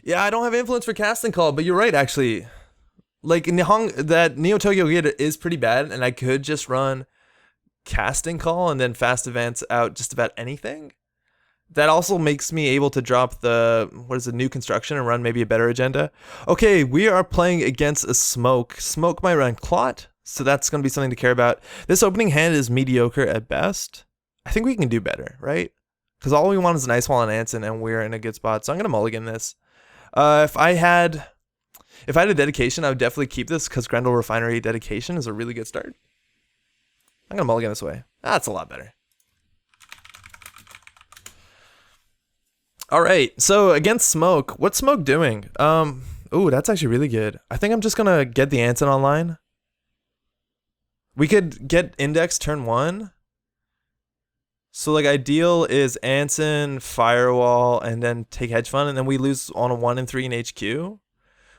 Yeah, I don't have influence for casting call, but you're right, actually. Like, that Neo Tokyo Gate is pretty bad, and I could just run casting call and then fast advance out just about anything. That also makes me able to drop the, new construction and run maybe a better agenda. Okay, we are playing against a Smoke. Smoke might run Clot, so that's going to be something to care about. This opening hand is mediocre at best. I think we can do better, right? Because all we want is an Ice Wall and Anson, and we're in a good spot, so I'm going to mulligan this. If I had a dedication, I would definitely keep this, because Grendel Refinery dedication is a really good start. I'm going to mulligan this way. That's a lot better. All right, so against Smoke, what's Smoke doing? Ooh, that's actually really good. I think I'm just gonna get the Anson online. We could get Index turn 1. So like ideal is Anson, Firewall, and then take Hedge Fund, and then we lose on a 1 and 3 in HQ,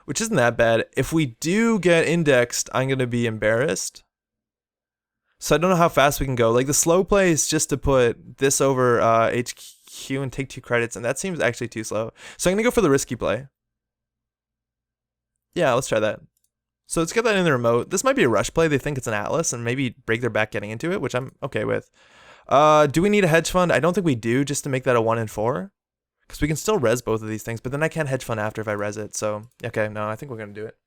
which isn't that bad. If we do get indexed, I'm gonna be embarrassed. So I don't know how fast we can go. Like the slow play is just to put this over HQ and take 2 credits, and that seems actually too slow. So I'm gonna go for the risky play. Yeah, let's try that. So let's get that in the remote. This might be a rush play. They think it's an Atlas and maybe break their back getting into it, which I'm okay with. Do we need a hedge fund? I don't think we do, just to make that a 1 and 4. Because we can still res both of these things, but then I can't hedge fund after if I res it. So, okay, no, I think we're gonna do it.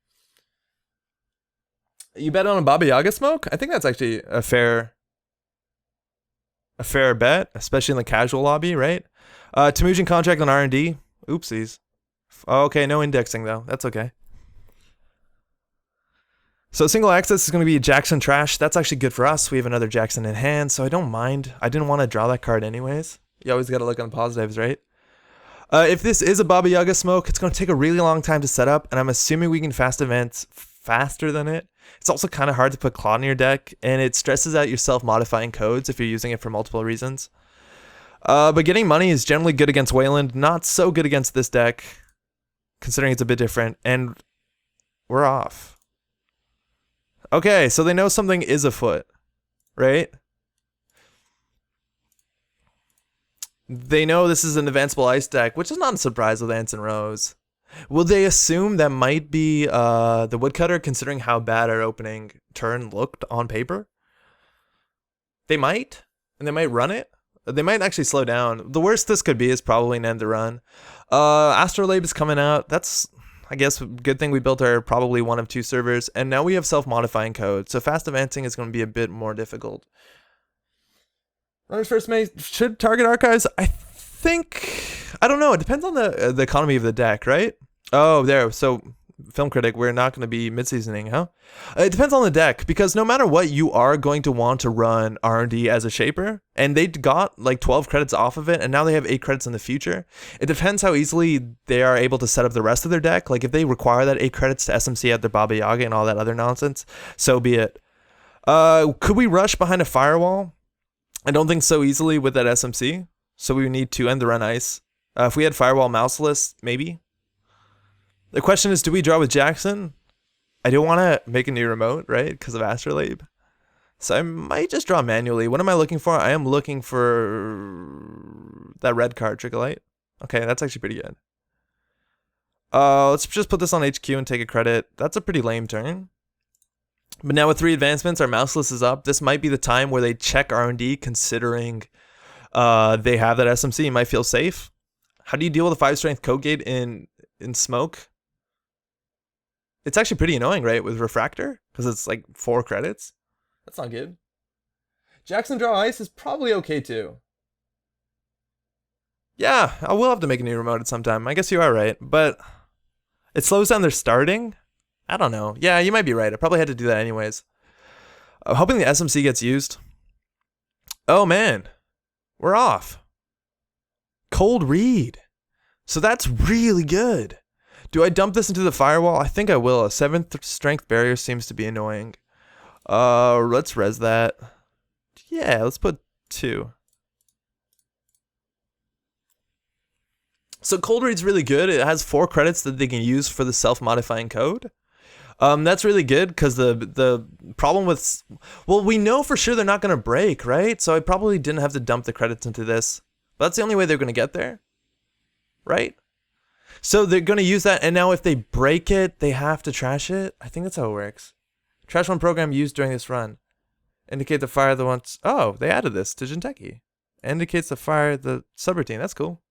You bet on a Baba Yaga Smoke? I think that's actually a fair bet, especially in the casual lobby, right? Temujin contract on R&D. Oopsies. Okay, no indexing though. That's okay. So single access is going to be Jackson Trash. That's actually good for us. We have another Jackson in hand, so I don't mind. I didn't want to draw that card anyways. You always got to look on the positives, right? If this is a Baba Yaga Smoke, it's going to take a really long time to set up, and I'm assuming we can fast advance faster than it. It's also kind of hard to put Claw in your deck, and it stresses out your self-modifying codes if you're using it for multiple reasons. But getting money is generally good against Wayland, not so good against this deck, considering it's a bit different, and we're off. Okay, so they know something is afoot, right? They know this is an advanceable ice deck, which is not a surprise with Ants and Rose. Will they assume that might be the Woodcutter, considering how bad our opening turn looked on paper? They might, and they might run it. They might actually slow down. The worst this could be is probably an end to run. Astrolabe is coming out. That's, I guess, a good thing we built our probably 1 of 2 servers, and now we have self-modifying code, so fast advancing is going to be a bit more difficult. Runners first may should target archives. I think, I don't know. It depends on the economy of the deck, right? Oh, there. So, film critic, we're not going to be mid-seasoning, huh? It depends on the deck, because no matter what, you are going to want to run R&D as a shaper, and they got like 12 credits off of it, and now they have 8 credits in the future. It depends how easily they are able to set up the rest of their deck. Like if they require that 8 credits to SMC at their Baba Yaga and all that other nonsense, so be it. Could we rush behind a Firewall? I don't think so easily with that SMC, so we need to end the run ice. If we had Firewall Mouseless, maybe. The question is, do we draw with Jackson? I don't want to make a new remote, right? Because of Astrolabe. So I might just draw manually. What am I looking for? I am looking for that red card, Tricholite. Okay, that's actually pretty good. Let's just put this on HQ and take a credit. That's a pretty lame turn. But now with 3 advancements, our Mouseless is up. This might be the time where they check R&D, considering they have that SMC. You might feel safe. How do you deal with a 5 strength code gate in Smoke? It's actually pretty annoying, right, with Refractor? Because it's like 4 credits. That's not good. Jackson draw ice is probably okay too. Yeah, I will have to make a new remote at some time. I guess you are right, but it slows down their starting? I don't know. Yeah, you might be right. I probably had to do that anyways. I'm hoping the SMC gets used. Oh man, we're off. Cold read. So that's really good. Do I dump this into the Firewall? I think I will. A 7th strength barrier seems to be annoying. Let's res that. Yeah, let's put 2. So Cold Read's really good. It has 4 credits that they can use for the self-modifying code. That's really good because the problem with, well, we know for sure they're not going to break, right? So I probably didn't have to dump the credits into this. But that's the only way they're going to get there, right? So they're going to use that, and now if they break it, they have to trash it? I think that's how it works. Trash one program used during this run. Indicate the fire the ones... Oh, they added this to Jinteki. Indicates the fire the subroutine. That's cool.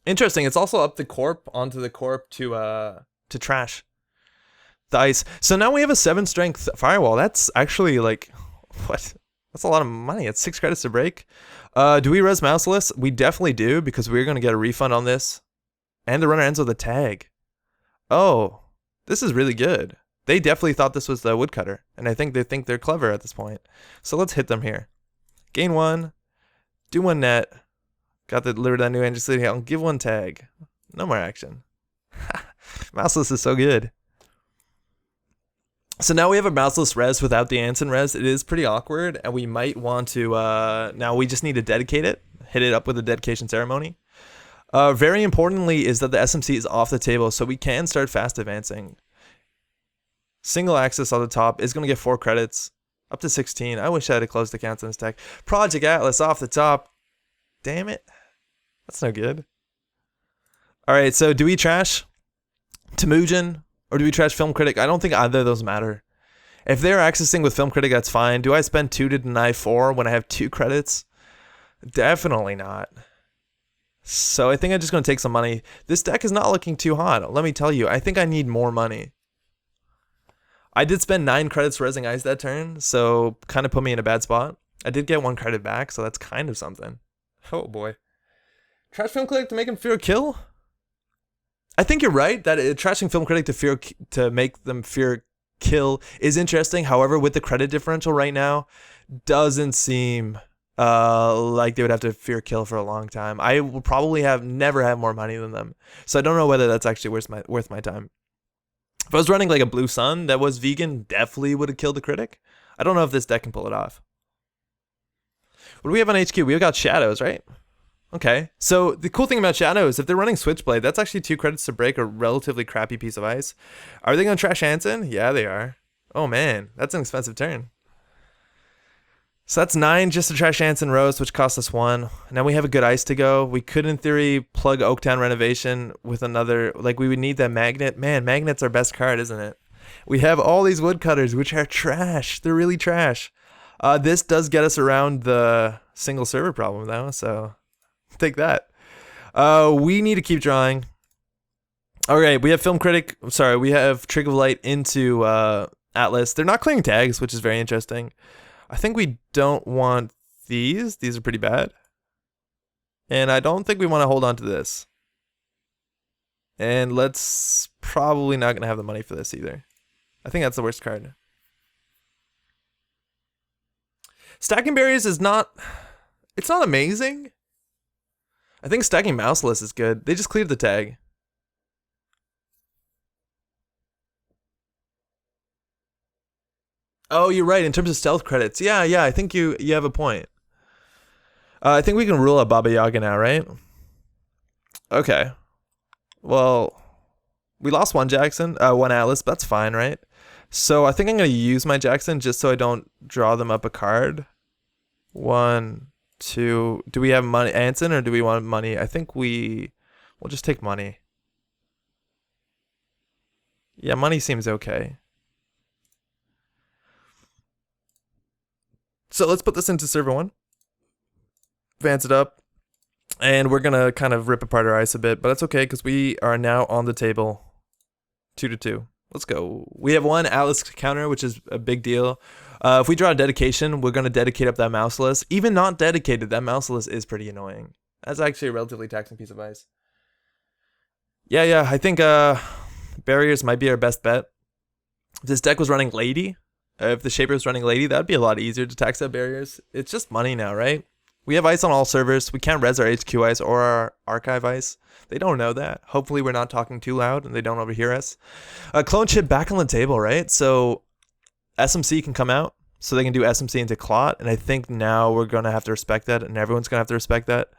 Interesting. It's also up the corp onto the corp to trash the ice. So now we have a 7 strength firewall. That's actually like... What? That's a lot of money. It's 6 credits to break. Do we res mouseless? We definitely do, because we're going to get a refund on this. And the runner ends with a tag. Oh, this is really good. They definitely thought this was the woodcutter, and I think they think they're clever at this point. So let's hit them here. Gain 1, do 1 net. Got the delivered that new engine city. I'll give 1 tag. No more action. Mouseless is so good. So now we have a mouseless res without the Anson res. It is pretty awkward, and we might want to, now we just need to dedicate it. Hit it up with a dedication ceremony. Very importantly is that the SMC is off the table, so we can start fast advancing. Single access on the top is going to get 4 credits. Up to 16. I wish I had closed accounts on this tech. Project Atlas off the top. Damn it. That's no good. Alright, so do we trash Temujin? Or do we trash Film Critic? I don't think either of those matter. If they're accessing with Film Critic, that's fine. Do I spend 2 to deny 4 when I have 2 credits? Definitely not. So I think I'm just going to take some money. This deck is not looking too hot. Let me tell you, I think I need more money. I did spend 9 credits resing ice that turn, so kind of put me in a bad spot. I did get 1 credit back, so that's kind of something. Oh boy. Trash Film Critic to make him fear kill? I think you're right that trashing Film Critic to make them fear kill is interesting. However, with the credit differential right now, doesn't seem like they would have to fear kill for a long time. I will probably never have more money than them, so I don't know whether that's actually worth my time. If I was running like a Blue Sun that was vegan, definitely would have killed the critic. I don't know if this deck can pull it off. What do we have on HQ? We've got Shadows, right? Okay. So the cool thing about Shadows, if they're running Switchblade, that's actually 2 credits to break a relatively crappy piece of ice. Are they going to trash Hansen? Yeah, they are. Oh man, that's an expensive turn. So that's 9 just to trash Hansen Rose, which cost us 1. Now we have a good ice to go. We could, in theory, plug Oaktown Renovation with another... Like, we would need that Magnet. Man, Magnet's our best card, isn't it? We have all these woodcutters, which are trash. They're really trash. This does get us around the single server problem, though, so take that. We need to keep drawing. All right, we have Film Critic... Sorry, we have Trig of Light into Atlas. They're not clearing tags, which is very interesting. I think we don't want these. These are pretty bad. And I don't think we want to hold on to this. And let's probably not going to have the money for this either. I think that's the worst card. Stacking Barriers is not... It's not amazing. I think stacking Mouseless is good. They just cleared the tag. Oh, you're right. In terms of stealth credits. Yeah, I think you have a point. I think we can rule out Baba Yaga now, right? Okay. Well, we lost 1 Jackson, 1 Atlas, but that's fine, right? So I think I'm going to use my Jackson just so I don't draw them up a card. 1, 2. Do we have money, Anson, or do we want money? I think we'll just take money. Yeah, money seems okay. So let's put this into server 1. Advance it up. And we're going to kind of rip apart our ice a bit. But that's okay because we are now on the table. 2-2. Let's go. We have 1 Atlas counter, which is a big deal. If we draw a dedication, we're going to dedicate up that Mouseless. Even not dedicated, that Mouseless is pretty annoying. That's actually a relatively taxing piece of ice. Yeah. I think Barriers might be our best bet. If this deck was running Lady... If the Shaper was running Lady, that'd be a lot easier to tax out Barriers. It's just money now, right? We have ice on all servers. We can't res our HQ ice or our archive ice. They don't know that. Hopefully we're not talking too loud and they don't overhear us. Clone chip back on the table, right? So SMC can come out. So they can do SMC into Clot. And I think now we're going to have to respect that. And everyone's going to have to respect that.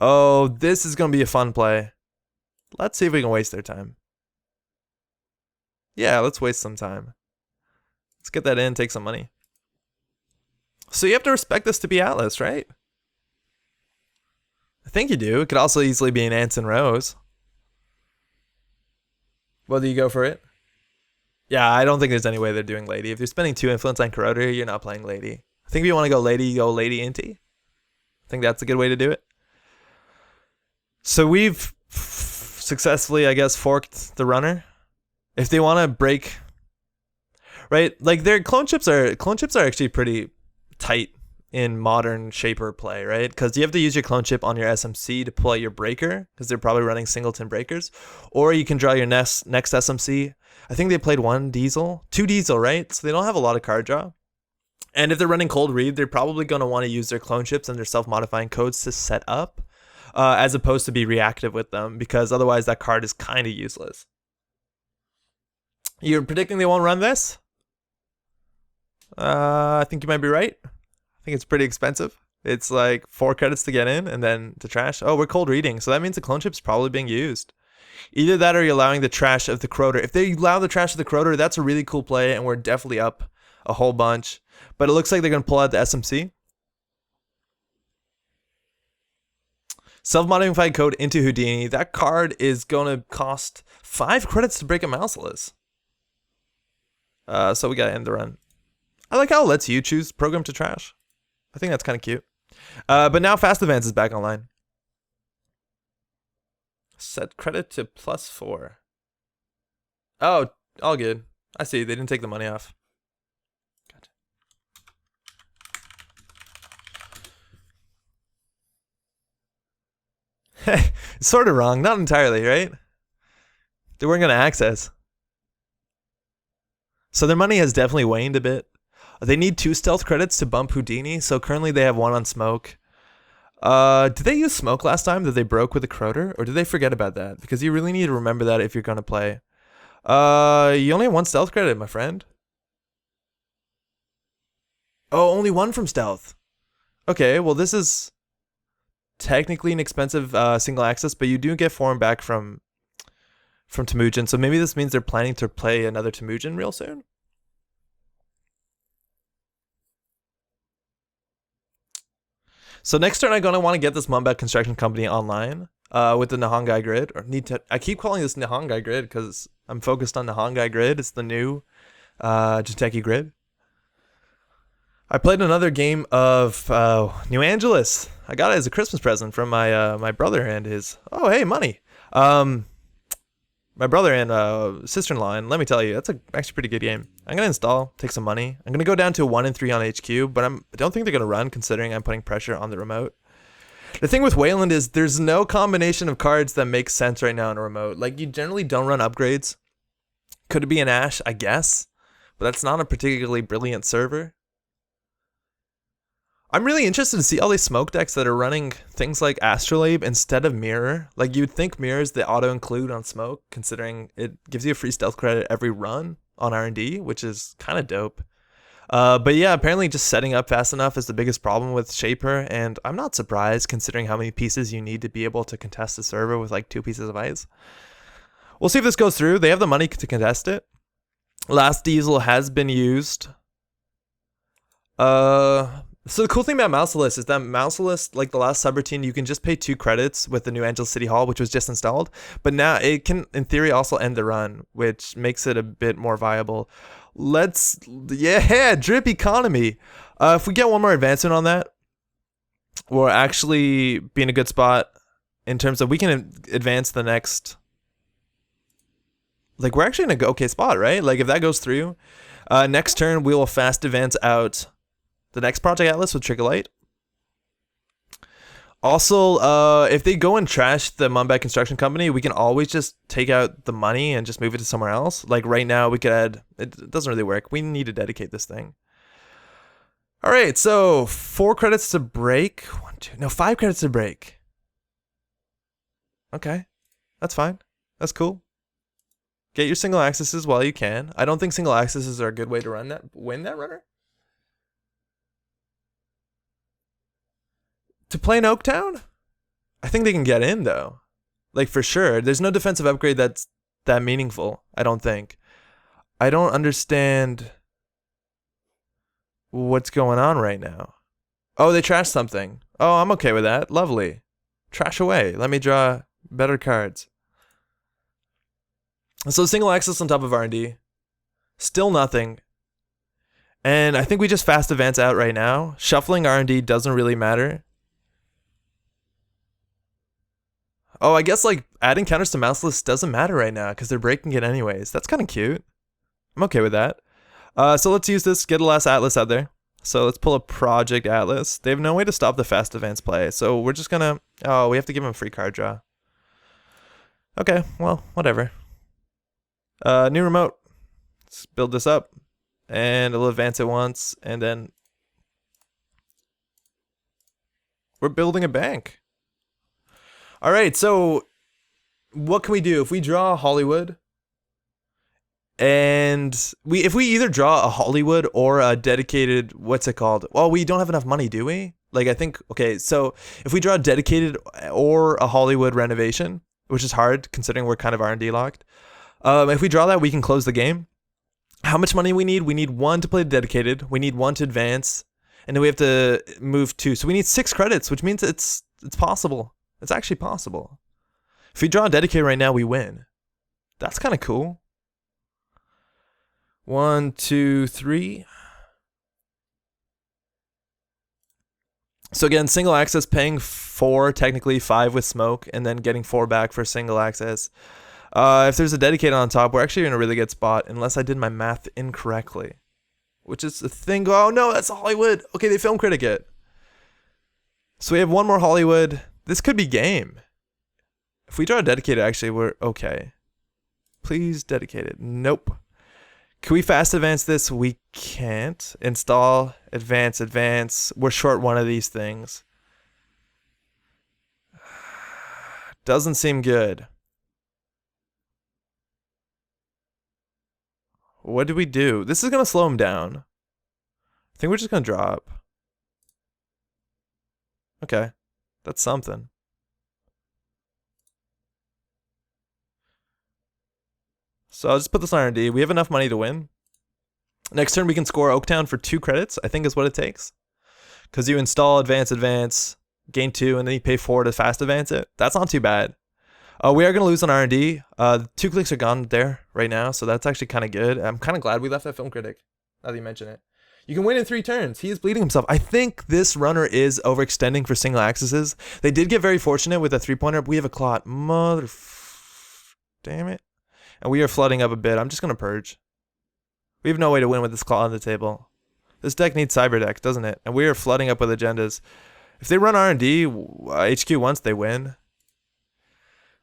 Oh, this is going to be a fun play. Let's see if we can waste their time. Yeah, let's waste some time. Let's get that in, take some money. So you have to respect this to be Atlas, right? I think you do. It could also easily be an Anson Rose. Whether you go for it. Yeah, I don't think there's any way they're doing Lady. If you're spending 2 influence on Corroder, you're not playing Lady. I think if you want to go Lady, you go Lady Inti. I think that's a good way to do it. So we've successfully, I guess, forked the runner. If they want to break, right? Like their clone chips are actually pretty tight in modern Shaper play, right? Because you have to use your clone chip on your SMC to pull out your breaker, because they're probably running singleton breakers, or you can draw your next SMC. I think they played 2 diesel, right? So they don't have a lot of card draw. And if they're running cold read, they're probably going to want to use their clone chips and their self-modifying codes to set up, as opposed to be reactive with them, because otherwise that card is kind of useless. You're predicting they won't run this? I think you might be right. I think it's pretty expensive. It's like 4 credits to get in and then to trash. Oh, we're cold reading. So that means the clone chip's probably being used. Either that or you're allowing the trash of the Corroder. If they allow the trash of the Corroder, that's a really cool play and we're definitely up a whole bunch. But it looks like they're going to pull out the SMC. Self-modified code into Houdini. That card is going to cost 5 credits to break a Mouseless. So we got to end the run. I like how it lets you choose program to trash. I think that's kind of cute. But now Fast Advance is back online. Set credit to +4. Oh, all good. I see. They didn't take the money off. Gotcha. Sort of wrong. Not entirely, right? They weren't going to access. So their money has definitely waned a bit. They need 2 stealth credits to bump Houdini, so currently they have 1 on smoke. Did they use smoke last time that they broke with the Corroder, or did they forget about that? Because you really need to remember that if you're going to play. You only have 1 stealth credit, my friend. Oh, only 1 from stealth. Okay, well this is technically an expensive single access, but you do get form back from Temujin, so maybe this means they're planning to play another Temujin real soon? So next turn, I'm going to want to get this Mumbai Construction Company online with the Nihongai grid. I keep calling this Nihongai grid because I'm focused on Nihongai grid. It's the new Jiteki grid. I played another game of New Angeles. I got it as a Christmas present from my brother and his... Oh, hey, money. My brother and sister-in-law, and let me tell you, that's actually a pretty good game. I'm going to install, take some money. I'm going to go down to 1 and 3 on HQ, but I don't think they're going to run considering I'm putting pressure on the remote. The thing with Wayland is there's no combination of cards that makes sense right now in a remote. Like, you generally don't run upgrades. Could it be an Ash? I guess. But that's not a particularly brilliant server. I'm really interested to see all these smoke decks that are running things like Astrolabe instead of Mirror. Like, you'd think Mirror is the auto-include on smoke, considering it gives you a free stealth credit every run on R&D, which is kind of dope. But yeah, apparently just setting up fast enough is the biggest problem with Shaper, and I'm not surprised considering how many pieces you need to be able to contest the server with like 2 pieces of ice. We'll see if this goes through. They have the money to contest it. Last Diesel has been used. So the cool thing about Mouseless is that Mouseless, like the last subroutine, you can just pay 2 credits with the New Angeles City Hall, which was just installed. But now it can, in theory, also end the run, which makes it a bit more viable. Drip economy. If we get 1 more advancement on that, we'll actually be in a good spot in terms of we can advance the next. Like, we're actually in a okay spot, right? Like, if that goes through, next turn we will fast advance out the next Project Atlas with Triggerlight. Also, if they go and trash the Mumbai Construction Company, we can always just take out the money and just move it to somewhere else. Like right now, we could add... It doesn't really work. We need to dedicate this thing. All right, so 4 credits to break. 5 credits to break. Okay, that's fine. That's cool. Get your single accesses while you can. I don't think single accesses are a good way to win that runner. To play in Oaktown? I think they can get in, though. Like, for sure. There's no defensive upgrade that's that meaningful, I don't think. I don't understand what's going on right now. Oh, they trashed something. Oh, I'm okay with that. Lovely. Trash away. Let me draw better cards. So single access on top of R&D. Still nothing. And I think we just fast advance out right now. Shuffling R&D doesn't really matter. Oh, I guess like adding counters to Mouseless doesn't matter right now because they're breaking it anyways. That's kind of cute. I'm okay with that. So let's use this, get a last Atlas out there. So let's pull a Project Atlas. They have no way to stop the fast advance play. So we're just gonna, we have to give him a free card draw. Okay, well, whatever. New remote. Let's build this up. And it'll advance it once, and then we're building a bank. All right, so what can we do if we draw Hollywood? And if we either draw a Hollywood or a dedicated, what's it called? Well, we don't have enough money, do we? Like, I think, okay, so if we draw a dedicated or a Hollywood renovation, which is hard considering we're kind of R&D locked. If we draw that, we can close the game. How much money we need? We need 1 to play dedicated. We need 1 to advance. And then we have to move 2. So we need 6 credits, which means it's possible. It's actually possible. If we draw a dedicated right now, we win. That's kind of cool. 1, 2, 3. So again, single access, paying 4, technically 5 with smoke, and then getting 4 back for single access. If there's a dedicated on top, we're actually in a really good spot, unless I did my math incorrectly. Which is the thing. Oh no, that's Hollywood. Okay, they film critic it. So we have 1 more Hollywood. This could be game. If we draw a dedicated, actually, we're okay. Please dedicated. Nope. Can we fast advance this? We can't. Install, advance, advance. We're short 1 of these things. Doesn't seem good. What do we do? This is going to slow him down. I think we're just going to drop. Okay. That's something. So I'll just put this on R&D. We have enough money to win. Next turn we can score Oaktown for 2 credits, I think is what it takes. Because you install, advance, advance, gain 2, and then you pay 4 to fast advance it. That's not too bad. We are going to lose on R&D. 2 clicks are gone there right now, so that's actually kind of good. I'm kind of glad we left that film critic, now that you mention it. You can win in 3 turns. He is bleeding himself. I think this runner is overextending for single accesses. They did get very fortunate with a 3-pointer. We have a clot. Damn it. And we are flooding up a bit. I'm just going to purge. We have no way to win with this clot on the table. This deck needs cyber deck, doesn't it? And we are flooding up with agendas. If they run R&D, HQ once, they win.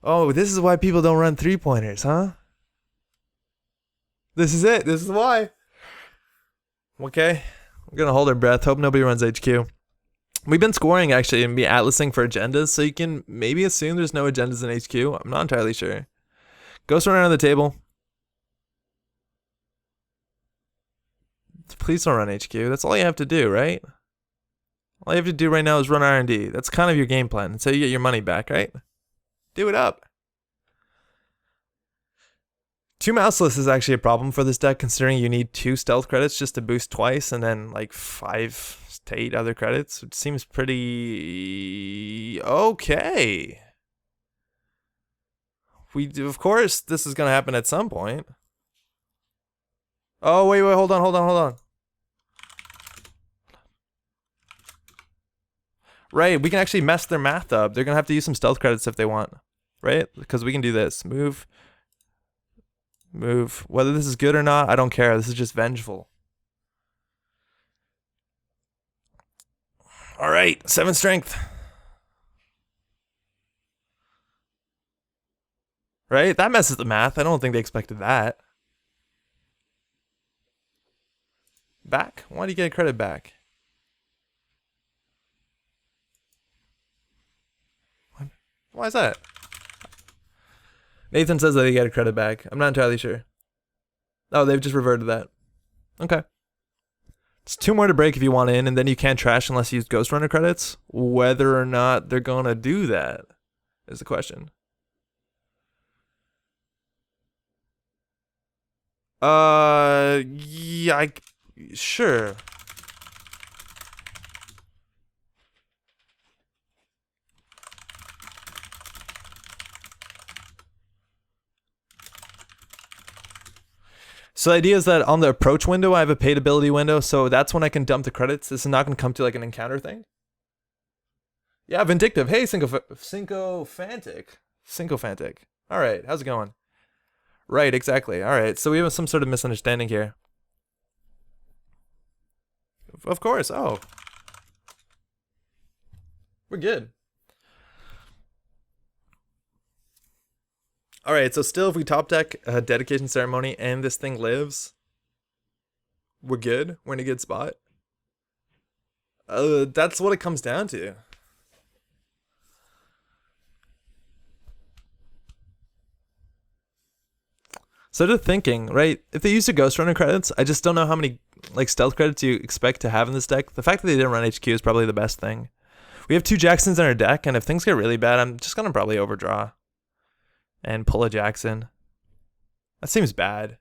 Oh, this is why people don't run 3-pointers, huh? This is it. This is why. Okay. We're going to hold our breath. Hope nobody runs HQ. We've been scoring, actually, and be atlasing for agendas, so you can maybe assume there's no agendas in HQ. I'm not entirely sure. Ghost runner on the table. Please don't run HQ. That's all you have to do, right? All you have to do right now is run R&D. That's kind of your game plan. That's how you get your money back, right? Do it up. 2 mouseless is actually a problem for this deck, considering you need 2 stealth credits just to boost twice, and then like 5 to 8 other credits, which seems pretty okay. We do, of course, this is gonna happen at some point. Oh wait, hold on. Right, we can actually mess their math up. They're gonna have to use some stealth credits if they want, right? Because we can do this. Move. Whether this is good or not, I don't care. This is just vengeful. All right, 7 strength. Right? That messes the math. I don't think they expected that. Back? Why do you get credit back? Why is that? Nathan says that they get a credit back. I'm not entirely sure. Oh, they've just reverted that. Okay. It's 2 more to break if you want in, and then you can't trash unless you use Ghost Runner credits. Whether or not they're gonna do that is the question. Yeah, sure. So the idea is that on the approach window, I have a paid ability window, so that's when I can dump the credits. This is not going to come to like an encounter thing. Yeah, Vindictive. Hey, Syncophantic. All right, how's it going? Right, exactly. All right, so we have some sort of misunderstanding here. Of course. Oh, we're good. All right, so still, if we top deck a dedication ceremony and this thing lives, we're good. We're in a good spot. That's what it comes down to. So to thinking, right? If they use the Ghost Runner credits, I just don't know how many like stealth credits you expect to have in this deck. The fact that they didn't run HQ is probably the best thing. We have 2 Jacksons in our deck, and if things get really bad, I'm just gonna probably overdraw and pull a Jackson. That seems bad.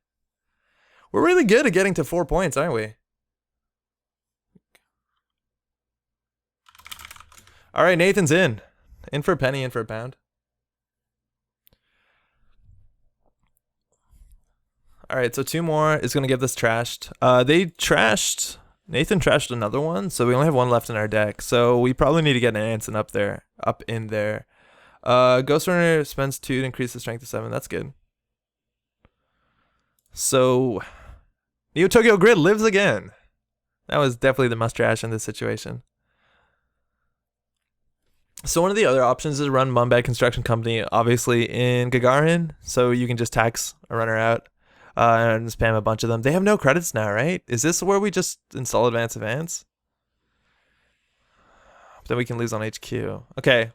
We're really good at getting to 4 points, aren't we? All right, Nathan's in. In for a penny, in for a pound. All right, so 2 more is going to get this trashed. Nathan trashed another one, so we only have 1 left in our deck. So we probably need to get an Anson up in there. Ghost Runner spends 2 to increase the strength to 7. That's good. So Neo Tokyo Grid lives again. That was definitely the must trash in this situation. So one of the other options is run Mumbai Construction Company, obviously in Gagarin, so you can just tax a runner out and spam a bunch of them. They have no credits now, right? Is this where we just install advance? Then we can lose on HQ. Okay.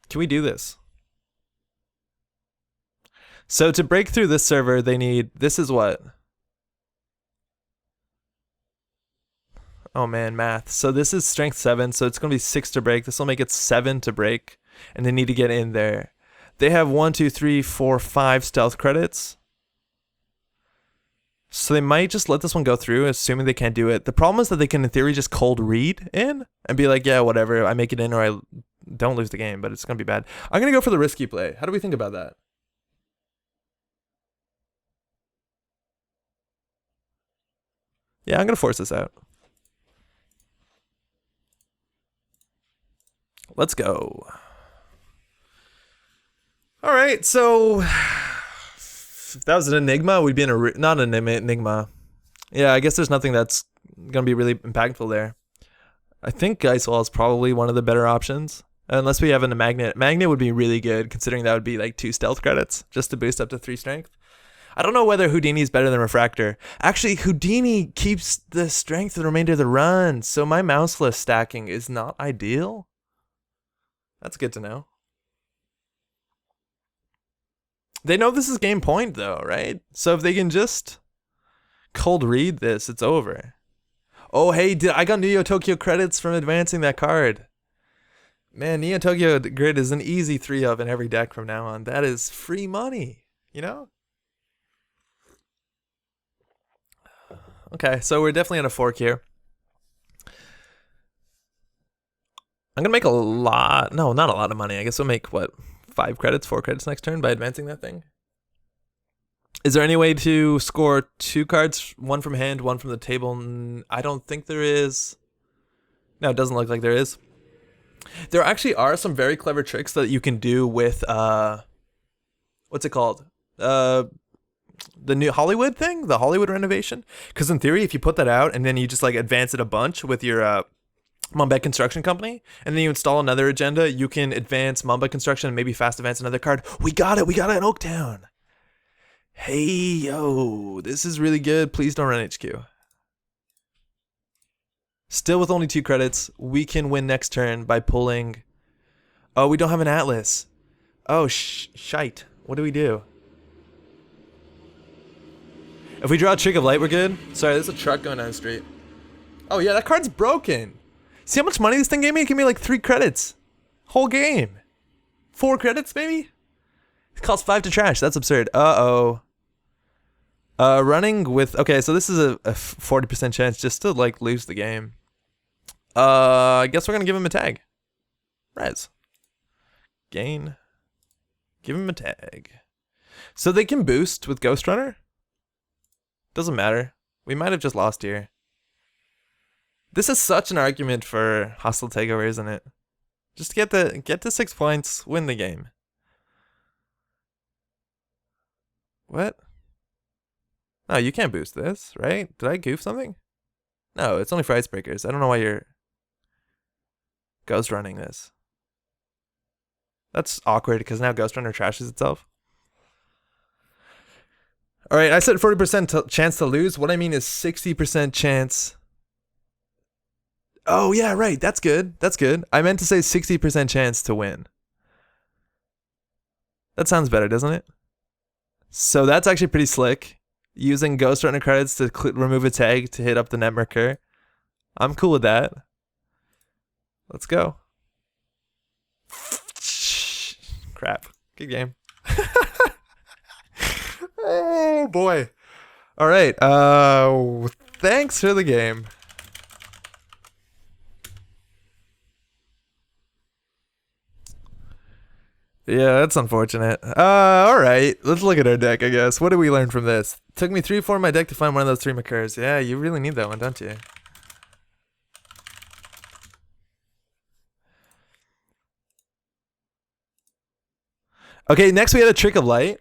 Can we do this? So to break through this server, they need, this is what? Oh man, math. So this is strength 7, so it's going to be 6 to break. This will make it 7 to break, and they need to get in there. They have 1, 2, 3, 4, 5 stealth credits. So they might just let this one go through, assuming they can't do it. The problem is that they can, in theory, just cold read in and be like, yeah, whatever, I make it in or I don't lose the game, but it's going to be bad. I'm going to go for the risky play. How do we think about that? Yeah, I'm going to force this out. Let's go. All right, so if that was an enigma, we'd be in a not an enigma. Yeah, I guess there's nothing that's gonna be really impactful there. I think Ice Wall is probably one of the better options, unless we have a magnet. Magnet would be really good, considering that would be like 2 stealth credits just to boost up to 3 strength. I don't know whether Houdini is better than Refractor. Actually, Houdini keeps the strength for the remainder of the run, so my mouseless stacking is not ideal. That's good to know. They know this is game point though, right? So if they can just cold read this, it's over. Oh, hey, I got Neo Tokyo credits from advancing that card. Man, Neo Tokyo Grid is an easy 3 of in every deck from now on. That is free money, you know? Okay, so we're definitely on a fork here. I'm gonna make a lot. No, not a lot of money. I guess we'll make what, 4 credits next turn by advancing that thing. Is there any way to score 2 cards, 1 from hand, 1 from the table? I don't think there is. No, it doesn't look like there is. There actually are some very clever tricks that you can do with what's it called? The new Hollywood thing, the Hollywood renovation. Because in theory, if you put that out and then you just like advance it a bunch with your Mumbai Construction Company, and then you install another agenda, you can advance Mumbai Construction and maybe fast advance another card. We got it in Oaktown. Hey, yo, this is really good. Please don't run HQ. Still with only 2 credits, we can win next turn by pulling... Oh, we don't have an Atlas. Oh, shite. What do we do? If we draw a Trick of Light, we're good? Sorry, there's a truck going down the street. Oh yeah, that card's broken. See how much money this thing gave me? It gave me like 3 credits. Whole game. 4 credits, maybe? It costs 5 to trash. That's absurd. Uh-oh. Running with... Okay, so this is a 40% chance just to, like, lose the game. I guess we're going to give him a tag. Res. Gain. Give him a tag. So they can boost with Ghost Runner? Doesn't matter. We might have just lost here. This is such an argument for hostile takeover, isn't it? Just get to 6 points, win the game. What? No, you can't boost this, right? Did I goof something? No, it's only for icebreakers. I don't know why you're ghost running this. That's awkward because now Ghost Runner trashes itself. All right, I said 40% chance to lose. What I mean is 60% chance. Oh, yeah, right. That's good. That's good. I meant to say 60% chance to win. That sounds better, doesn't it? So that's actually pretty slick. Using Ghost Runner credits to remove a tag to hit up the Netrunner. I'm cool with that. Let's go. Crap. Good game. Oh boy. All right. Thanks for the game. Yeah, that's unfortunate. All right. Let's look at our deck, I guess. What did we learn from this? Took me 3-4 in my deck to find one of those 3 Makurs. Yeah, you really need that one, don't you? Okay, next we had a Trick of Light.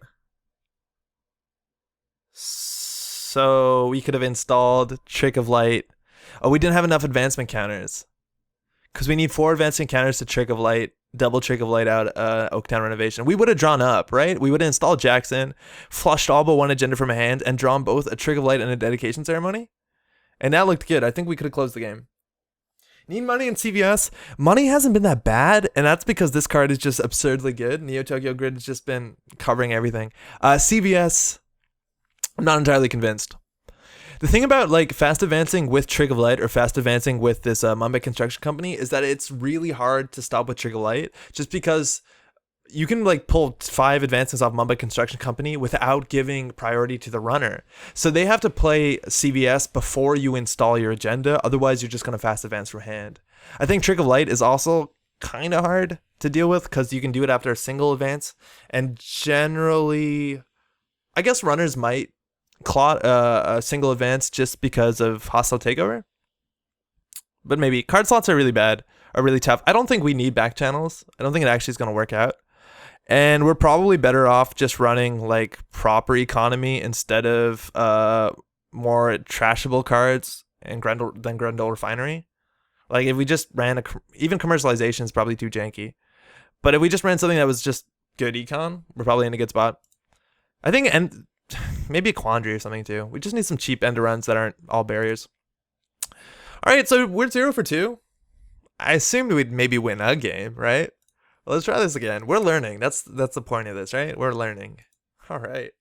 So we could have installed Trick of Light. Oh, we didn't have enough advancement counters. Because we need 4 advancement counters to Trick of Light, double Trick of Light out Oaktown Renovation. We would have drawn up, right? We would have installed Jackson, flushed all but one agenda from a hand, and drawn both a Trick of Light and a dedication ceremony. And that looked good. I think we could have closed the game. Need money in CVS? Money hasn't been that bad, and that's because this card is just absurdly good. Neo Tokyo Grid has just been covering everything. CVS, I'm not entirely convinced. The thing about like fast advancing with Trick of Light or fast advancing with this Mumbai Construction Company is that it's really hard to stop with Trick of Light, just because you can like pull 5 advances off Mumbai Construction Company without giving priority to the runner. So they have to play CVS before you install your agenda. Otherwise, you're just going to fast advance from hand. I think Trick of Light is also kind of hard to deal with because you can do it after a single advance. And generally, I guess runners might clot a single advance just because of hostile takeover. But maybe card slots are really bad, are really tough. I don't think we need back channels. I don't think it actually is going to work out. And we're probably better off just running like proper economy instead of more trashable cards and than Grendel Refinery. Like if we just ran even commercialization is probably too janky. But if we just ran something that was just good econ, we're probably in a good spot. I think and maybe a Quandary or something too. We just need some cheap end runs that aren't all barriers. All right, so we're 0 for 2. I assumed we'd maybe win a game, right? Let's try this again. We're learning. That's the point of this, right? We're learning. All right.